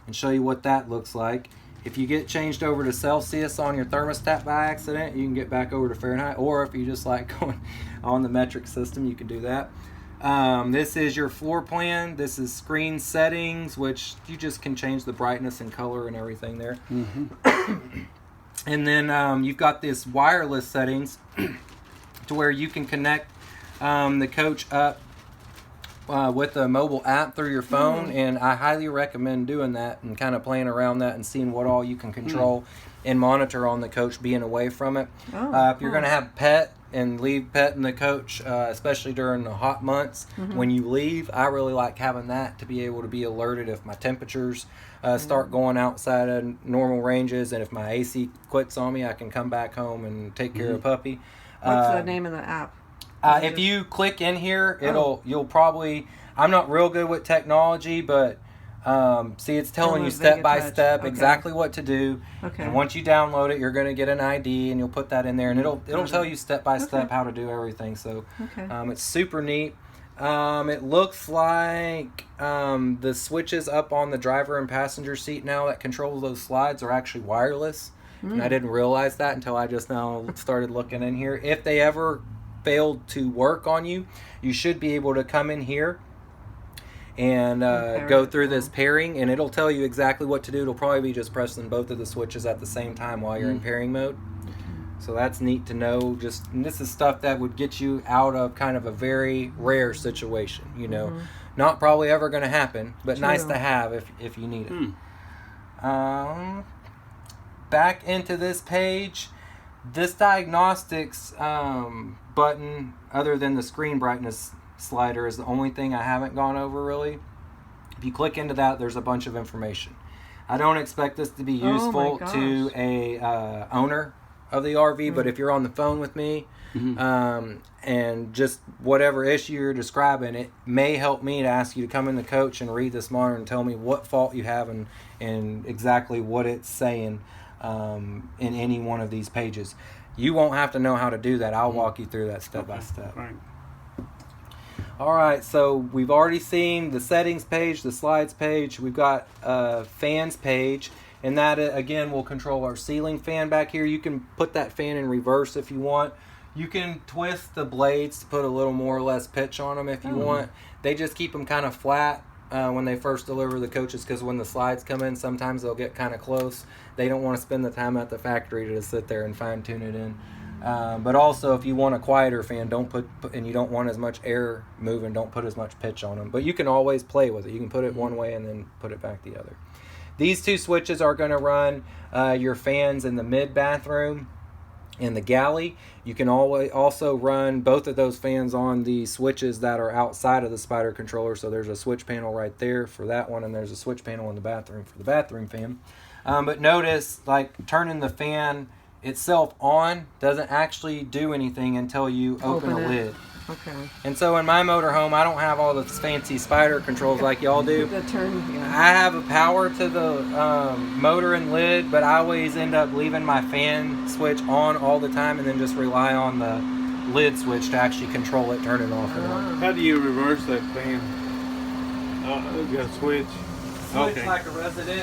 and show you what that looks like. If you get changed over to Celsius on your thermostat by accident, you can get back over to Fahrenheit. Or if you just like going on the metric system, you can do that. This is your floor plan. This is screen settings, which you just can change the brightness and color and everything there. And then you've got this wireless settings to where you can connect the coach up with a mobile app through your phone, and I highly recommend doing that and kind of playing around that and seeing what all you can control and monitor on the coach being away from it. If you're going to have pet and leave pet in the coach, especially during the hot months when you leave, I really like having that to be able to be alerted if my temperatures start going outside of normal ranges, and if my AC quits on me, I can come back home and take care of puppy. What's the name of the app? If you click in here, you'll probably, I'm not real good with technology, but see, it's telling you step by step exactly what to do. And once you download it, you're going to get an ID, and you'll put that in there, and it'll tell you step by step how to do everything. So it's super neat. It looks like the switches up on the driver and passenger seat now that controls those slides are actually wireless. And I didn't realize that until I just now started looking in here. If they ever failed to work on you, you should be able to come in here and go through this pairing, and it'll tell you exactly what to do. It'll probably be just pressing both of the switches at the same time while you're in pairing mode. So that's neat to know. And this is stuff that would get you out of kind of a very rare situation, you know. Not probably ever going to happen, but nice to have if you need it. Back into this page, this diagnostics button, other than the screen brightness slider, is the only thing I haven't gone over really. If you click into that, there's a bunch of information. I don't expect this to be useful to a owner of the RV, but if you're on the phone with me and just whatever issue you're describing, it may help me to ask you to come in the coach and read this monitor and tell me what fault you have and exactly what it's saying in any one of these pages. You won't have to know how to do that. I'll walk you through that step by step. Right. All right, so we've already seen the settings page, the slides page. We've got fans page, and that again will control our ceiling fan back here. You can put that fan in reverse if you want. You can twist the blades to put a little more or less pitch on them if you want. They just keep them kind of flat when they first deliver the coaches, because when the slides come in, sometimes they'll get kind of close. They don't want to spend the time at the factory to sit there and fine tune it in. But also, if you want a quieter fan, don't put and you don't want as much air moving, don't put as much pitch on them. But you can always play with it. You can put it one way and then put it back the other. These two switches are going to run your fans in the mid bathroom and the galley. You can always also run both of those fans on the switches that are outside of the Spider controller. So there's a switch panel right there for that one, and there's a switch panel in the bathroom for the bathroom fan. But notice, like, turning the fan itself on doesn't actually do anything until you open a lid. Okay. And so in my motorhome, I don't have all the fancy Spider controls like y'all do. The turn, I have a power to the motor and lid, but I always end up leaving my fan switch on all the time and then just rely on the lid switch to actually control it, turn it off and on. How do you reverse that fan? You got a switch? Switch like a resident.